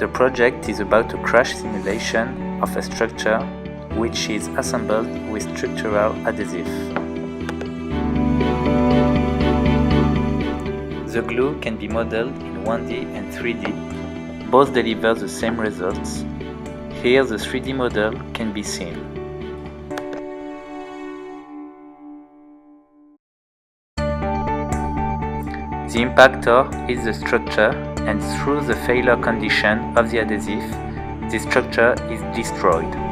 The project is about a crash simulation of a structure which is assembled with structural adhesive. The glue can be modeled in 1D and 3D. Both deliver the same results. Here the 3D model can be seen. The impactor is the structure, and through the failure condition of the adhesive, the structure is destroyed.